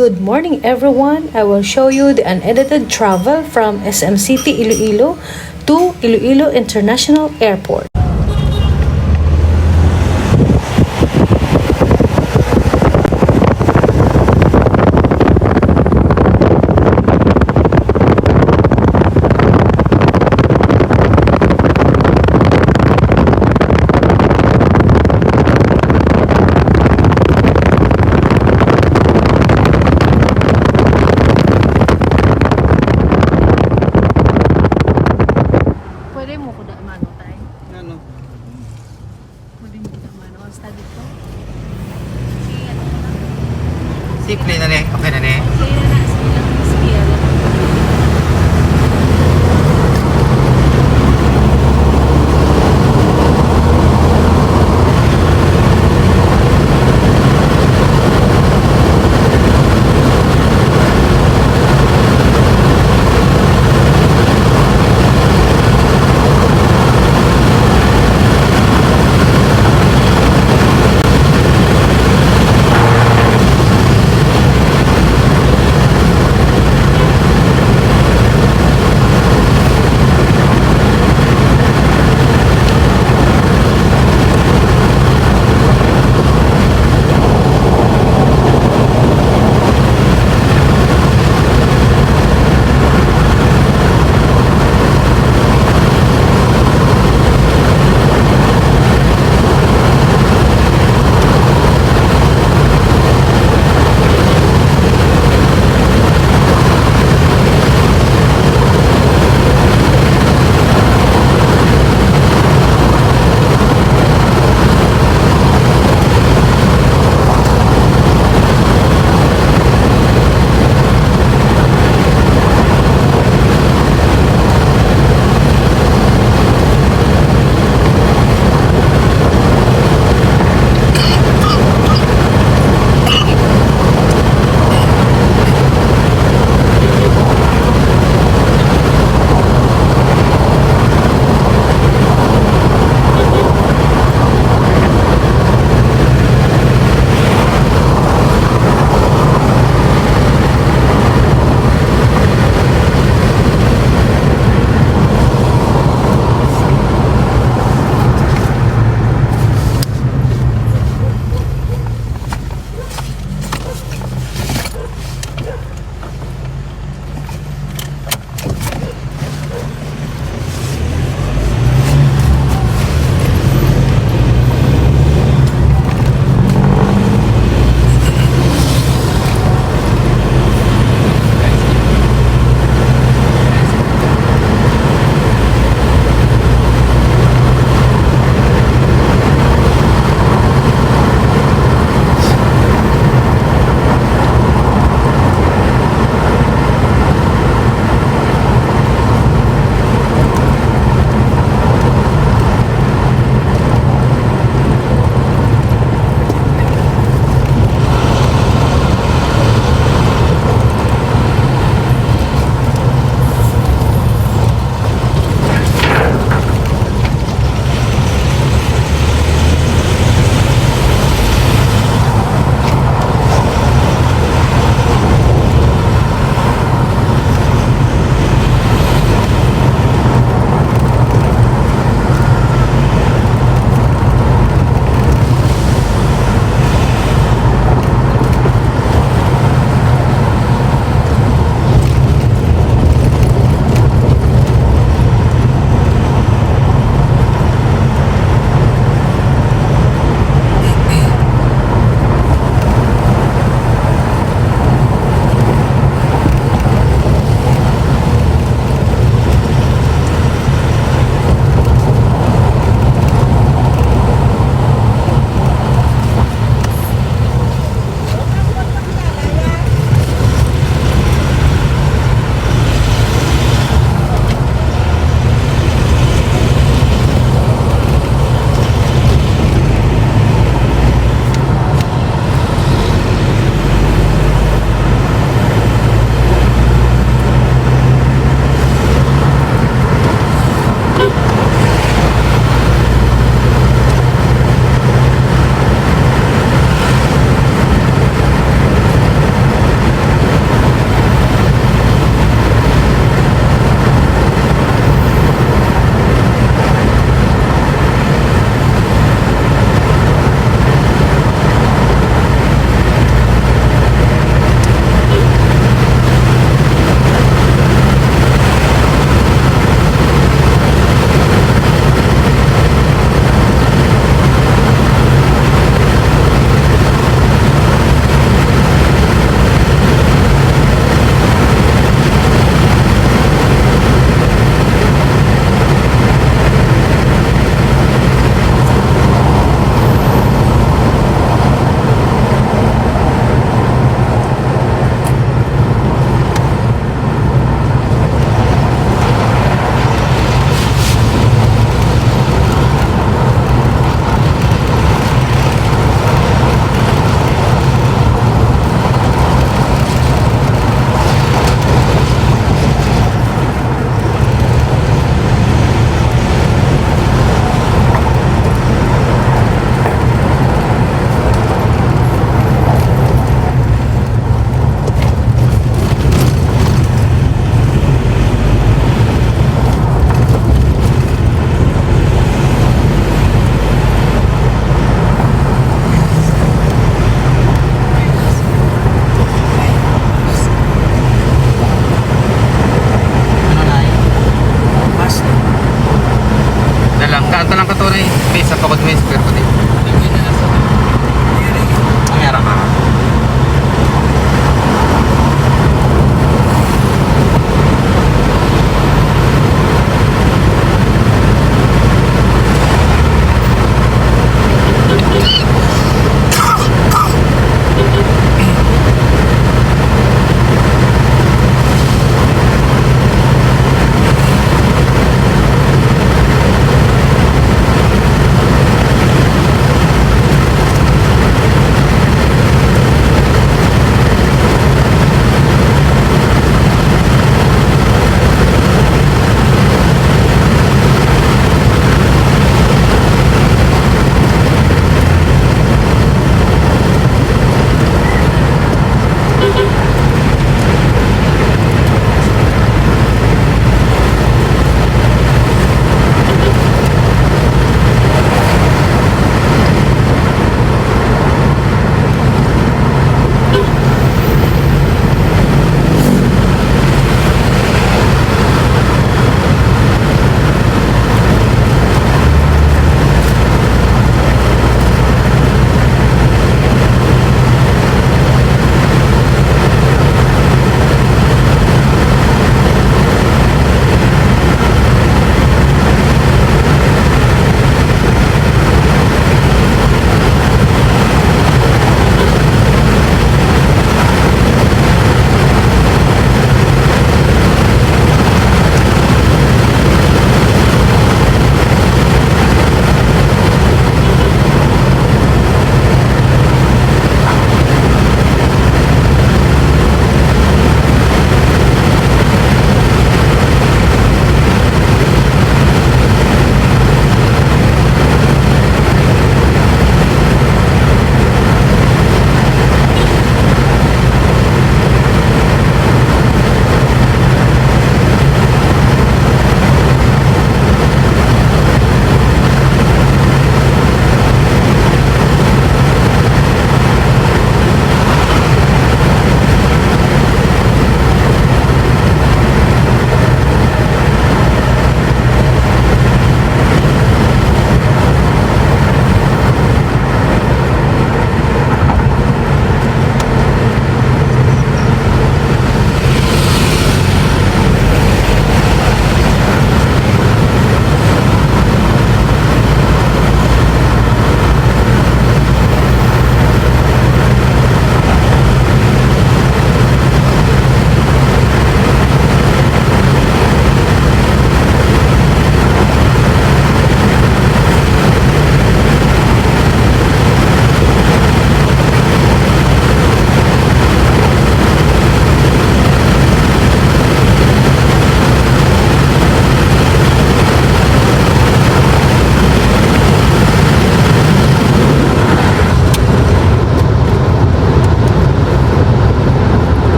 Good morning everyone! I will show you the unedited travel from SM City Iloilo to Iloilo International Airport. Pwede mo ko da mano tay. Ano?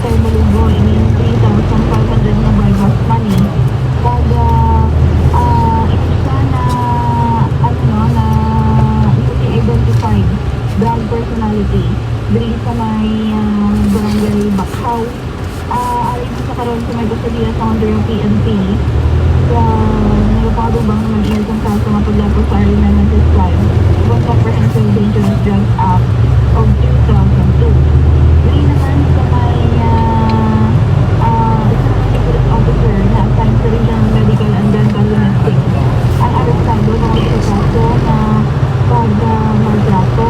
Sir Malugo, ini 3,500 na bypass money. Pag isa na, ano no, na identified brand personality, dili sa may barangay Bakhaw. Ayon sa karon sa may Basalia sa under yung PNP, nagapado bang naman iyan kung kaso mapaglapo sa early Nemesis Crime, one comprehensive dangerous drugs act of 2002. Ngayon naman sa may isang police officer na assigned sa Regional Medical and Dental Domestic ang arestado ng sa kaso na pag-maltrato.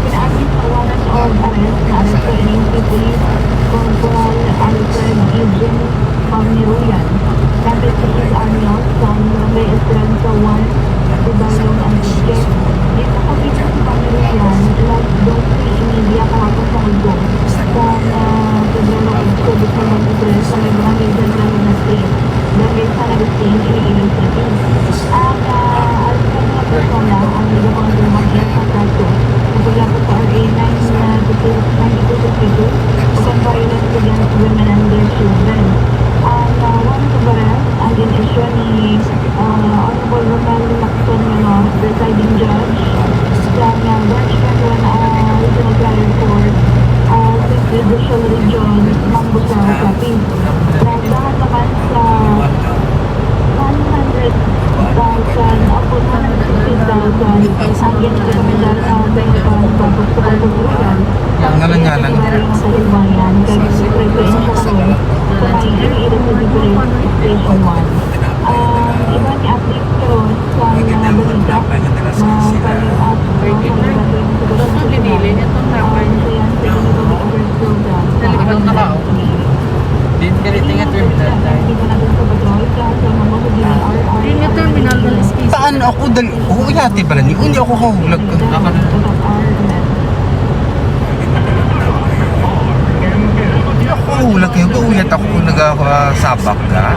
Pinaagis sa warrant of arrest na aresto NNC Police Corporal Alfred Eugene Palmiruyan, 26 anyos, from Barangay Esperanza 1, Tubalong, Antique. Dito kapita si Palmiruyan, last 12 media kahapon sa Ulgo, sa Febrero 8, 2023, sa may Barangay Central na Street, Barangay San Agustin, Iloilo City. Ang alipad na persona ang nagpapangalaman iyan sa kaso napaglapo sa RA 99262 upang violence against women and their children. Ang warrant of arrest ang in-issue ni Honorable Romel Lacson Munoz, presiding judge sa Branch 21 Regional Trial Court, Judicial Region, Mambusao, Capiz. Nagdahan naman sa 100,000 o 160,000 ang ginrekomendar sa Bengapan tapos sa pagpapulugan. Ang ngalan-ngalan. Sa Ilbayan, kaya preparation siya karoon sa may Iloilo City Station 1. Iba ni update karoon sa mga balita, mga follow-up, Itong pinili, itong napay. Ayan, sa Unipublic Affairs Program. Talagang nakao. Din ka rin tingin terminal tayo. Dito natin sa Patrol, sa mga DNR. Yung terminal ng Listis. Saan ako dali? Oo, yati pala ni. Hindi ako kahulag. Hindi ako kahulag kayo. Gawiyat ako kung nag-sabak ka.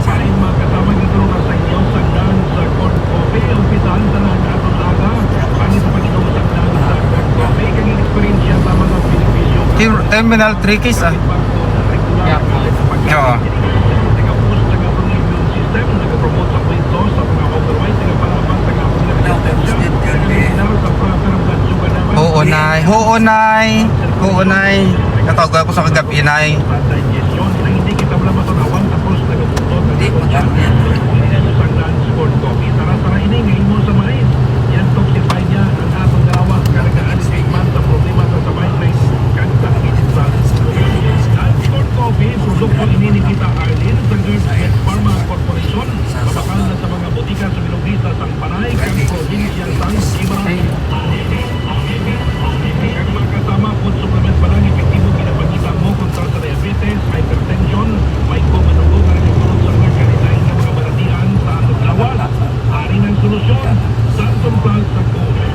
Terminal 3 case ah. Oo. Hoonay, hoonay, hoonay. Natawag ako sa kagabi, nay. Hindi, produkto ini ni kita Arlene sa Girls Pharma Corporation, mabakal na sa mga botika sa Milongita, Sang Panay, kang probinsya Sang Ibarang. Kang makasama po supplement pa lang epektibo pinapagita mo kontra sa diabetes, hypertension, may kumanugo na rin yung sa mga kaninain ng mga baratian sa anong lawas. Ari ng solusyon, Samson Plus sa COVID.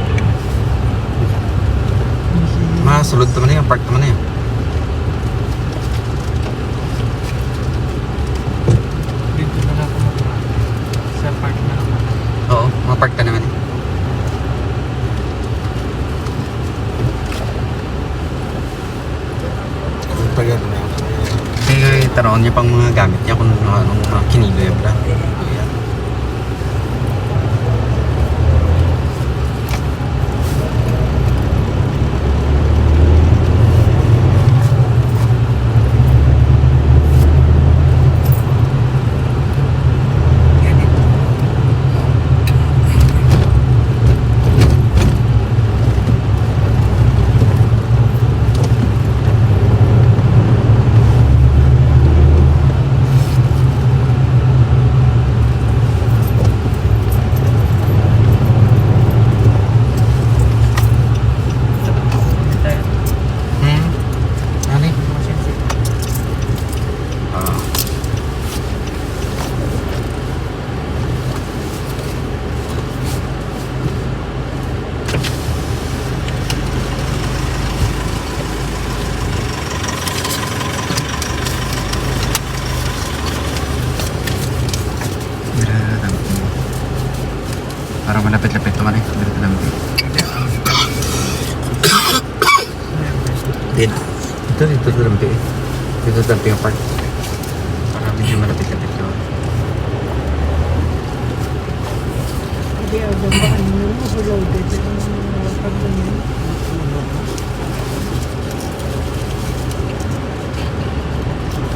Masulod naman yan, park naman yan. Oo, mapark ka naman eh. Kaya tanong niya pang mga gamit niya kung anong mga kinilo yan ba. Para malapit-lapit naman eh. Dito naman. Din. Dito lampi. Dito lampi yung park. Para medyo malapit-lapit yun. Hindi, bang overloaded ang pagganyan.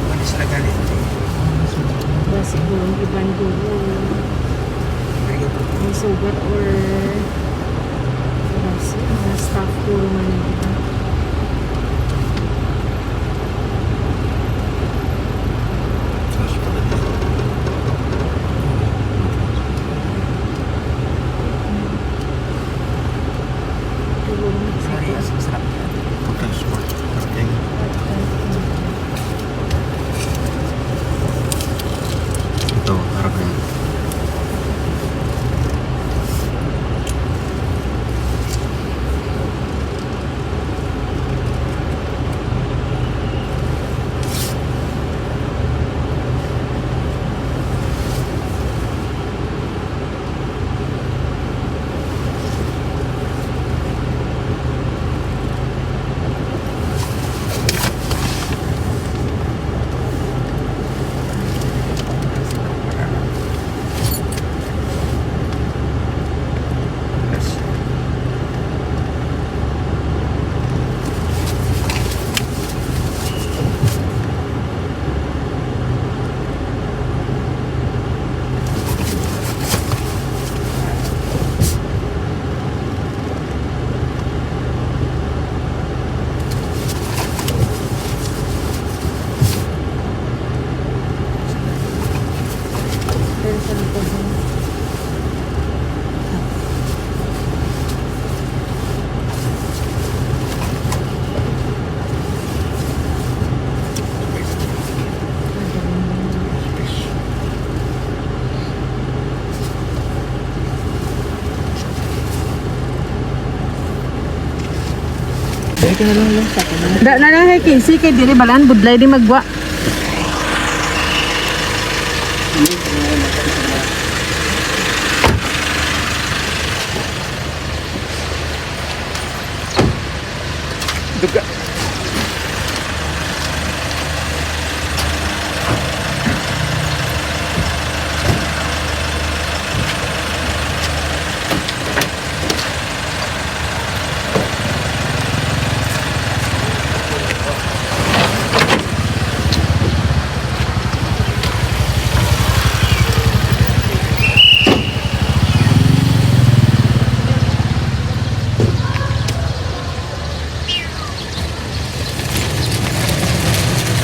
Ano sila galit? Ba siguro ang ibang dulo may sugat or mga staff puro man yung iba. Siguro Masarap yan. Total sport. Parking. Ito, harap na yun. Da na lang kay Casey kay diri balan budlay di magwa. Duga.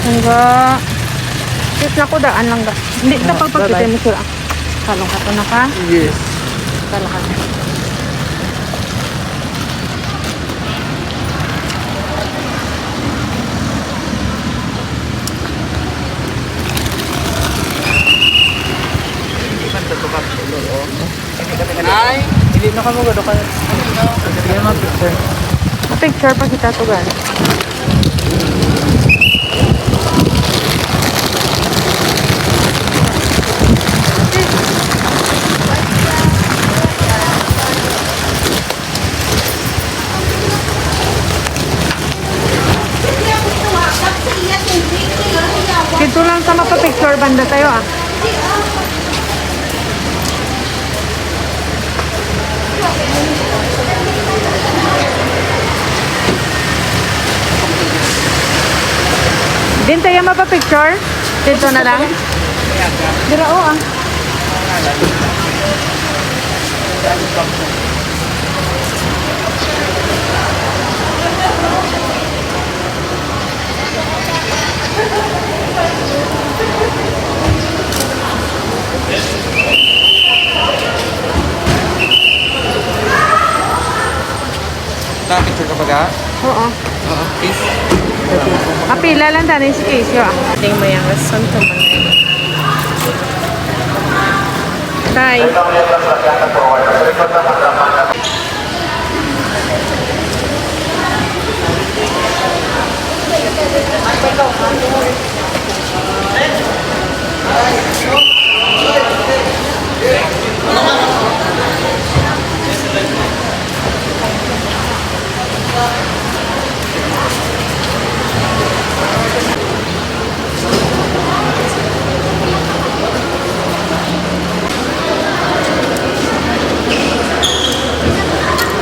Hangga sit na ko daan lang da. Hindi ta pagpakita mo sila. Kalong ka to na ka. Yes. Kalong ka. Ay, hindi na kamo gado ka. Hindi na picture. Picture pa kita to gan. Dito lang sa mapapicture banda tayo ah. Din tayo mapapicture? Dito na lang? Dira o ah. Na-picture ka pa ga? Oo. Oo, please. Apila lang tani si Casey ah. Ting mayang rason to man. Tay.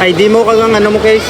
ID mo kagang ano mo case?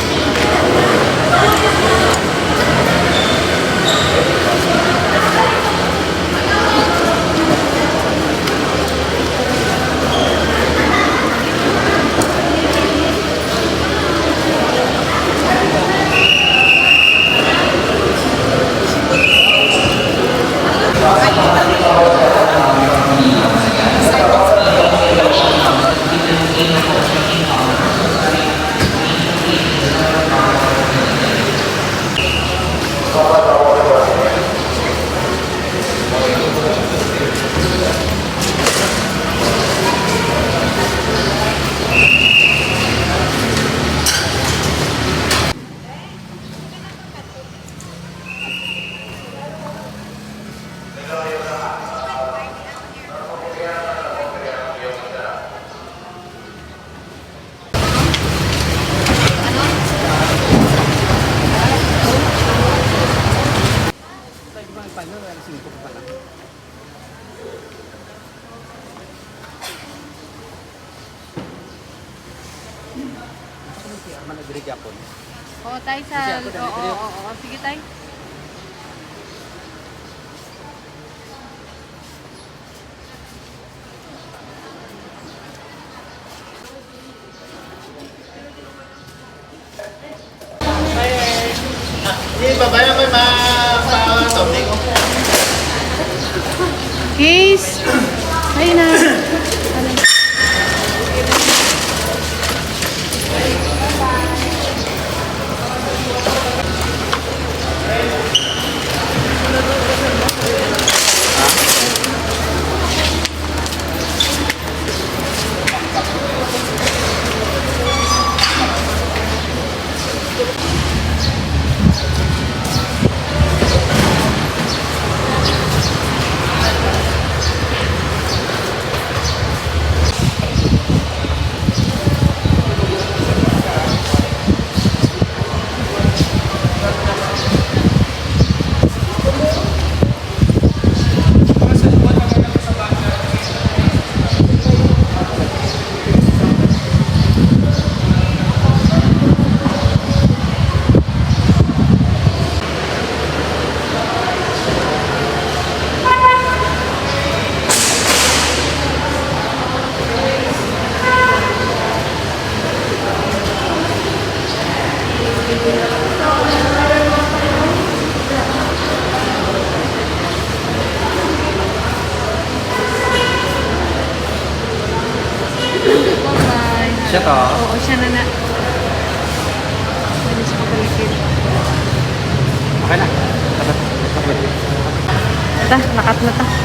Oo, tayo sa... Oo. Sige, tayo. Case! Ayun na. Siya to? Oo, siya na. Pwede siya kapalikid. Okay na. Ta, nakat na ta.